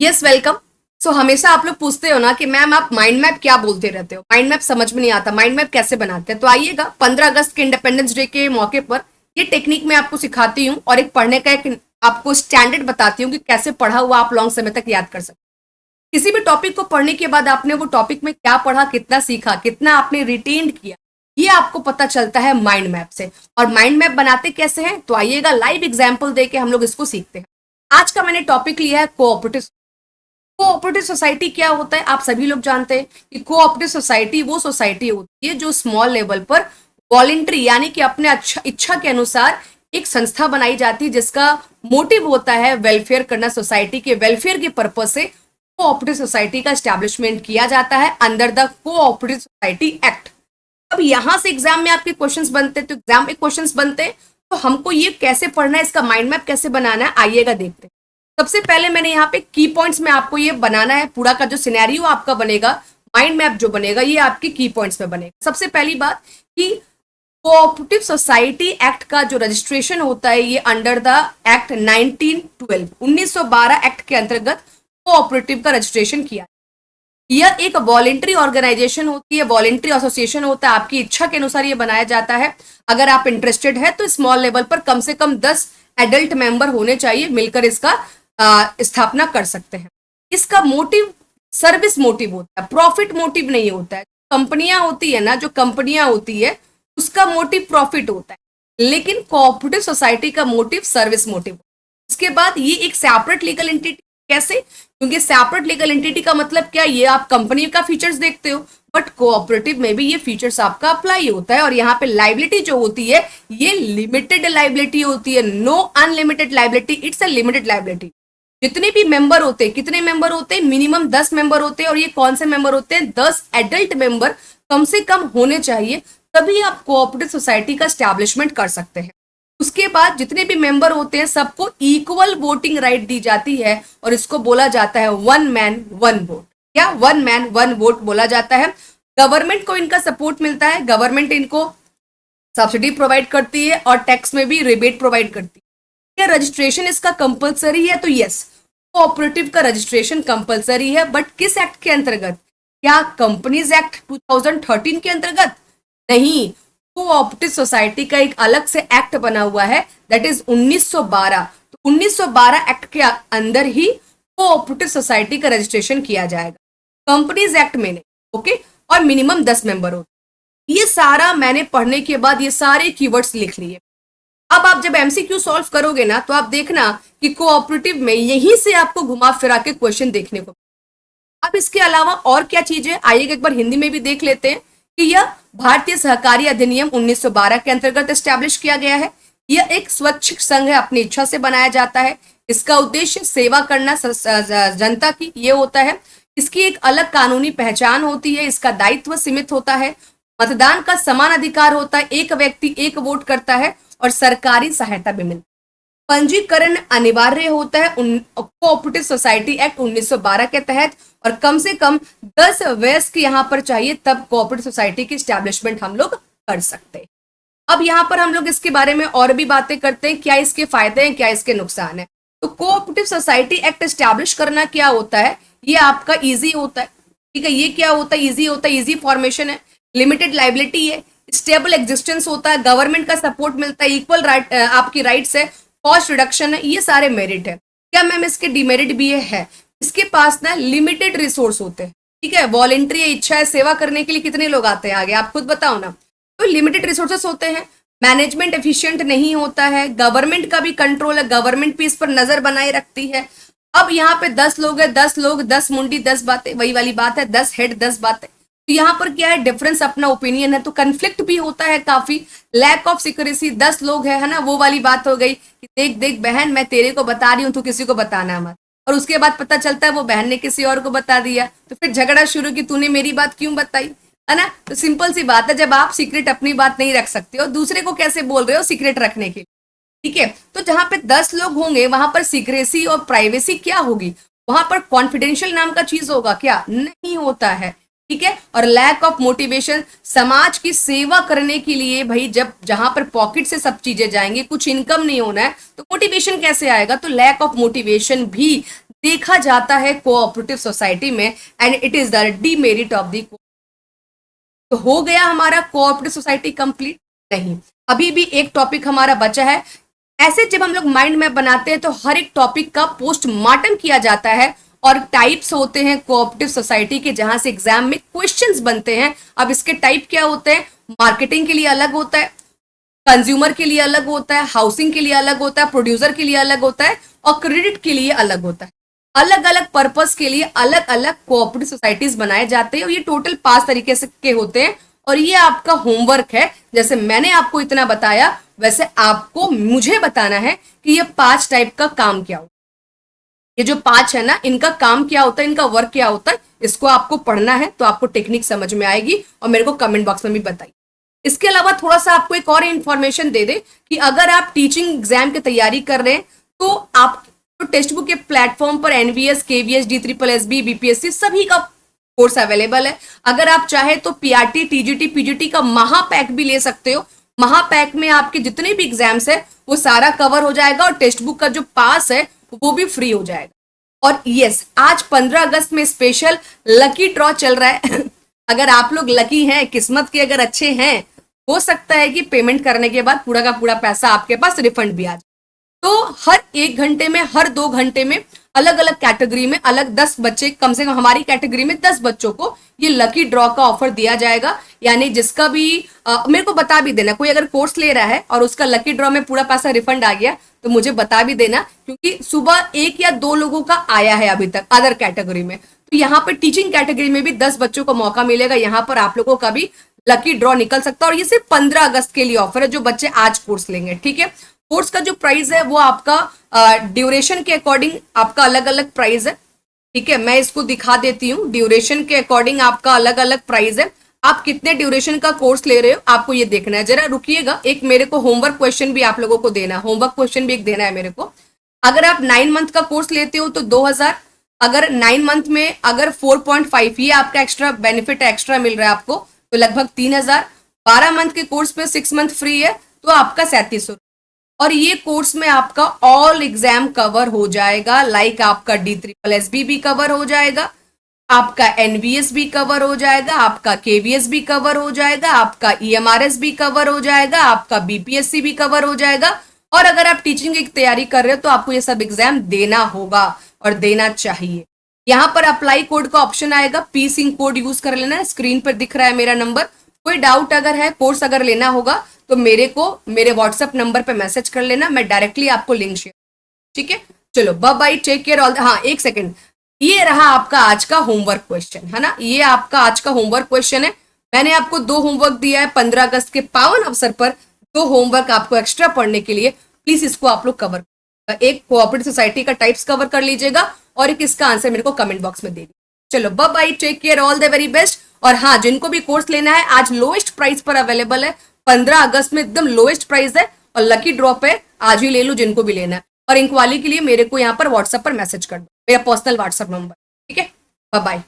Yes welcome. सो हमेशा आप लोग पूछते हो ना कि मैम आप माइंड मैप क्या बोलते रहते हो, माइंड मैप समझ में नहीं आता, माइंड मैप कैसे बनाते हैं। तो आइएगा 15 अगस्त के इंडिपेंडेंस डे के मौके पर ये टेक्निक मैं आपको सिखाती हूँ और एक पढ़ने का एक आपको स्टैंडर्ड बताती हूँ कि कैसे पढ़ा हुआ आप लॉन्ग समय तक याद कर सकते हैं। किसी भी टॉपिक को पढ़ने के बाद आपने वो टॉपिक में क्या पढ़ा, कितना सीखा, कितना आपने रिटेन किया, ये आपको पता चलता है माइंड मैप से। और माइंड मैप बनाते कैसे हैं, तो आइएगा लाइव एग्जाम्पल दे के हम लोग इसको सीखते हैं। आज का मैंने टॉपिक लिया है कोऑपरेटिव। कोऑपरेटिव सोसाइटी क्या होता है आप सभी लोग जानते हैं कि कोऑपरेटिव सोसाइटी वो सोसाइटी होती है जो स्मॉल लेवल पर वॉलेंट्री यानी कि अपने इच्छा के अनुसार एक संस्था बनाई जाती है जिसका मोटिव होता है वेलफेयर करना, सोसाइटी के वेलफेयर के पर्पज से कोऑपरेटिव सोसाइटी का एस्टैब्लिशमेंट किया जाता है under the cooperative society act. अब यहां से एग्जाम में आपके क्वेश्चंस बनते हैं, तो एग्जाम में क्वेश्चंस बनते हैं तो हमको ये कैसे पढ़ना है, इसका माइंड मैप कैसे बनाना है, आइएगा देखते हैं। सबसे पहले मैंने यहाँ पे की पॉइंट्स में आपको ये बनाना है, पूरा का जो सिनेरियो आपका बनेगा, माइंड मैप जो बनेगा ये आपके की पॉइंट्स में बनेगा। सबसे पहली बात कि कोऑपरेटिव सोसाइटी एक्ट का जो रजिस्ट्रेशन होता है ये अंडर द एक्ट 1912 एक्ट के अंतर्गत कोऑपरेटिव का रजिस्ट्रेशन किया। यह एक वॉलेंट्री ऑर्गेनाइजेशन होती है, वॉलेंट्री एसोसिएशन होता है, आपकी इच्छा के अनुसार ये बनाया जाता है। अगर आप इंटरेस्टेड है तो स्मॉल लेवल पर कम से कम 10 एडल्ट मेंबर होने चाहिए, मिलकर इसका स्थापना कर सकते हैं। इसका मोटिव सर्विस मोटिव होता है, प्रॉफिट मोटिव नहीं होता है। कंपनियां होती है ना, जो कंपनियां होती है उसका मोटिव प्रॉफिट होता है, लेकिन कोऑपरेटिव सोसाइटी का मोटिव सर्विस मोटिव। इसके बाद ये एक सेपरेट लीगल एंटिटी। कैसे? क्योंकि सेपरेट लीगल एंटिटी का मतलब क्या, ये आप कंपनी का फीचर्स देखते हो बट कोऑपरेटिव में भी ये फीचर्स आपका अप्लाई होता है। और यहाँ पे लाइबिलिटी जो होती है ये लिमिटेड लाइबिलिटी होती है, no unlimited liability, it's a limited liability. जितने भी मेंबर होते हैं, कितने मेंबर होते हैं, मिनिमम 10 मेंबर होते हैं। और ये कौन से मेंबर होते हैं? 10 एडल्ट मेंबर कम से कम होने चाहिए, तभी आप कोऑपरेटिव सोसाइटी का स्टैब्लिशमेंट कर सकते हैं। उसके बाद जितने भी मेंबर होते हैं सबको इक्वल वोटिंग राइट दी जाती है और इसको बोला जाता है वन मैन वन वोट, या वन मैन वन वोट बोला जाता है। गवर्नमेंट को इनका सपोर्ट मिलता है, गवर्नमेंट इनको सब्सिडी प्रोवाइड करती है और टैक्स में भी रिबेट प्रोवाइड करती है। क्या रजिस्ट्रेशन इसका कंपलसरी है? तो यस, कोऑपरेटिव का रजिस्ट्रेशन कंपलसरी है, बट किस एक्ट के अंतर्गत? क्या कंपनीज एक्ट 2013 के अंतर्गत? नहीं, कोऑपरेटिव सोसाइटी का एक अलग से एक्ट बना हुआ है, दैट इज 1912। तो 1912 एक्ट के अंदर ही कोऑपरेटिव सोसाइटी का रजिस्ट्रेशन किया जाएगा, कंपनीज एक्ट में नहीं। ओके, और मिनिमम 10 मेंबर हो। ये सारा मैंने पढ़ने के बाद ये सारे कीवर्ड्स लिख लिए। अब आप जब एमसीक्यू सॉल्व करोगे ना तो आप देखना कि कोऑपरेटिव में यहीं से आपको घुमा फिरा के क्वेश्चन देखने को। अब इसके अलावा और क्या चीजें, आइए एक बार हिंदी में भी देख लेते हैं कि यह भारतीय सहकारी अधिनियम 1912 के अंतर्गत एस्टैब्लिश किया गया है। यह एक स्वैच्छिक संघ है, अपनी इच्छा से बनाया जाता है। इसका उद्देश्य सेवा करना जनता की ये होता है। इसकी एक अलग कानूनी पहचान होती है, इसका दायित्व सीमित होता है, मतदान का समान अधिकार होता है, एक व्यक्ति एक वोट करता है और सरकारी सहायता भी मिलती है। पंजीकरण अनिवार्य होता है कोऑपरेटिव सोसाइटी एक्ट 1912 के तहत, और कम से कम 10 वयस्क यहाँ पर चाहिए, तब कोऑपरेटिव सोसाइटी की स्टैब्लिशमेंट हम लोग कर सकते हैं। अब यहाँ पर हम लोग इसके बारे में और भी बातें करते हैं, क्या इसके फायदे हैं, क्या इसके नुकसान है। तो कोऑपरेटिव सोसाइटी एक्ट स्टैब्लिश करना क्या होता है, ये आपका ईजी होता है। ठीक है, ये क्या होता है? ईजी होता है, ईजी फॉर्मेशन है, लिमिटेड लाइबिलिटी है, स्टेबल एग्जिस्टेंस होता है, गवर्नमेंट का सपोर्ट मिलता है, इक्वल राइट आपकी राइट्स है, कॉस्ट रिडक्शन है, ये सारे मेरिट है। क्या मैम इसके डिमेरिट भी है? इसके पास ना लिमिटेड रिसोर्स होते हैं। ठीक है, वॉलेंट्री इच्छा है, सेवा करने के लिए कितने लोग आते हैं आगे, आप खुद बताओ ना। तो लिमिटेड रिसोर्सेस होते हैं, मैनेजमेंट एफिशिएंट नहीं होता है, गवर्नमेंट का भी कंट्रोल है, गवर्नमेंट भी इस पर नजर बनाए रखती है। अब यहाँ पे 10 लोग है, 10 लोग 10 मुंडी 10 बातें, वही वाली बात है, 10 हेड 10 बातें। तो यहाँ पर क्या है, डिफरेंस अपना ओपिनियन है, तो कंफ्लिक्ट भी होता है काफी, लैक ऑफ सिक्योरेसी। 10 लोग है ना, वो वाली बात हो गई कि देख देख बहन, मैं तेरे को बता रही हूँ, तू किसी को बताना मत। और उसके बाद पता चलता है वो बहन ने किसी और को बता दिया, तो फिर झगड़ा शुरू कि तूने मेरी बात क्यों बताई, है ना। तो सिंपल सी बात है, जब आप सीक्रेट अपनी बात नहीं रख सकते हो, दूसरे को कैसे बोल रहे हो सीक्रेट रखने के लिए। ठीक है, तो जहां पे 10 लोग होंगे वहां पर सीक्रेसी और प्राइवेसी क्या होगी, वहां पर कॉन्फिडेंशियल नाम का चीज होगा क्या? नहीं होता है। ठीक है, और लैक ऑफ मोटिवेशन, समाज की सेवा करने के लिए भाई जब जहां पर पॉकेट से सब चीजें जाएंगी, कुछ इनकम नहीं होना है, तो मोटिवेशन कैसे आएगा? तो लैक ऑफ मोटिवेशन भी देखा जाता है कोऑपरेटिव सोसाइटी में, and it is the demerit of the. तो हो गया हमारा कोऑपरेटिव सोसाइटी कंप्लीट? नहीं, अभी भी एक टॉपिक हमारा बचा है। ऐसे जब हम लोग माइंड मैप बनाते हैं तो हर एक टॉपिक का पोस्टमार्टम किया जाता है, और टाइप्स होते हैं कोऑपरेटिव सोसाइटी के जहां से एग्जाम में क्वेश्चंस बनते हैं। अब इसके टाइप क्या होते हैं? मार्केटिंग के लिए अलग होता है, कंज्यूमर के लिए अलग होता है, हाउसिंग के लिए अलग होता है, प्रोड्यूसर के लिए अलग होता है, और क्रेडिट के लिए अलग होता है। अलग अलग पर्पस के लिए अलग अलग कोऑपरेटिव सोसाइटीज बनाए जाते हैं, और ये टोटल 5 तरीके से के होते हैं। और ये आपका होमवर्क है। जैसे मैंने आपको इतना बताया, वैसे आपको मुझे बताना है कि ये 5 टाइप का काम क्या होता है। ये जो 5 है ना, इनका काम क्या होता है, इनका वर्क क्या होता है, इसको आपको पढ़ना है तो आपको टेक्निक समझ में आएगी, और मेरे को कमेंट बॉक्स में भी बताइए। इसके अलावा थोड़ा सा आपको एक और इंफॉर्मेशन दे दे कि अगर आप टीचिंग एग्जाम की तैयारी कर रहे हैं तो आप तो टेक्स्ट बुक के प्लेटफॉर्म पर एनवीएस, केवीएस, DSSB, बीपीएससी सभी का कोर्स अवेलेबल है। अगर आप चाहे तो पीआरटी, टीजीटी, पीजीटी का महापैक भी ले सकते हो। महापैक में आपके जितने भी एग्जाम्स है वो सारा कवर हो जाएगा, और टेक्स्ट बुक का जो पास है वो भी फ्री हो जाएगा। और यस, आज 15 अगस्त में स्पेशल लकी ड्रॉ चल रहा है। अगर आप लोग लकी हैं, किस्मत के अगर अच्छे हैं, हो सकता है कि पेमेंट करने के बाद पूरा का पूरा पैसा आपके पास रिफंड भी आ जाए। तो हर 1 घंटे में, हर 2 घंटे में अलग अलग कैटेगरी में अलग 10 बच्चे, कम से कम हमारी कैटेगरी में 10 बच्चों को ये लकी ड्रॉ का ऑफर दिया जाएगा। यानी जिसका भी मेरे को बता भी देना, कोई अगर कोर्स ले रहा है और उसका लकी ड्रॉ में पूरा पैसा रिफंड आ गया तो मुझे बता भी देना, क्योंकि सुबह 1 या 2 लोगों का आया है अभी तक अदर कैटेगरी में। तो यहाँ पे टीचिंग कैटेगरी में भी 10 बच्चों को मौका मिलेगा। यहाँ पर आप लोगों का भी लकी ड्रॉ निकल सकता है, और ये सिर्फ 15 अगस्त के लिए ऑफर है, जो बच्चे आज कोर्स लेंगे। ठीक है, कोर्स का जो प्राइस है वो आपका ड्यूरेशन के अकॉर्डिंग आपका अलग अलग प्राइस है। ठीक है, मैं इसको दिखा देती हूँ। ड्यूरेशन के अकॉर्डिंग आपका अलग अलग प्राइस है। आप कितने ड्यूरेशन का कोर्स ले रहे हो आपको ये देखना है। जरा रुकिएगा, एक मेरे को होमवर्क क्वेश्चन भी आप लोगों को देना, होमवर्क क्वेश्चन भी एक देना है मेरे को। अगर आप 9 मंथ का कोर्स लेते हो तो 2000, अगर 9 मंथ में अगर 4.5 ये आपका एक्स्ट्रा बेनिफिट एक्स्ट्रा मिल रहा है आपको, तो लगभग 3000। 12 मंथ के कोर्स में 6 मंथ फ्री है तो आपका 3700। और ये कोर्स में आपका ऑल एग्जाम कवर हो जाएगा, लाइक आपका DSSB भी कवर हो जाएगा, आपका NVS भी कवर हो जाएगा, आपका KVS भी कवर हो जाएगा, आपका EMRS भी कवर हो जाएगा, आपका BPSC भी कवर हो जाएगा। और अगर आप टीचिंग की तैयारी कर रहे हो तो आपको ये सब एग्जाम देना होगा और देना चाहिए। यहाँ पर अप्लाई कोड का ऑप्शन आएगा, PSync कोड यूज कर लेना, स्क्रीन पर दिख रहा है मेरा नंबर। कोई डाउट अगर है, कोर्स अगर लेना होगा तो मेरे को मेरे व्हाट्सएप नंबर पे मैसेज कर लेना, मैं डायरेक्टली आपको लिंक शेयर। ठीक है, चलो bye bye, take care all. हाँ, एक सेकंड, ये रहा आपका आज का होमवर्क क्वेश्चन, है ना। ये आपका आज का होमवर्क क्वेश्चन है। मैंने आपको 2 होमवर्क दिया है 15 अगस्त के पावन अवसर पर। 2 होमवर्क आपको एक्स्ट्रा पढ़ने के लिए, प्लीज इसको आप लोग कवर, एक कोऑपरेटिव सोसाइटी का टाइप्स कवर कर लीजिएगा, और एक इसका आंसर मेरे को कमेंट बॉक्स में दे दीजिए। चलो bye bye, take care, all the very best. और हाँ, जिनको भी कोर्स लेना है आज लोएस्ट प्राइस पर अवेलेबल है, 15 अगस्त में एकदम लोएस्ट प्राइस है, और लकी ड्रॉप है, आज ही ले लो जिनको भी लेना है। और इंक्वायरी के लिए मेरे को यहाँ पर व्हाट्सएप पर मैसेज कर दो, मेरा पर्सनल व्हाट्सएप नंबर। ठीक है, बाय बाय।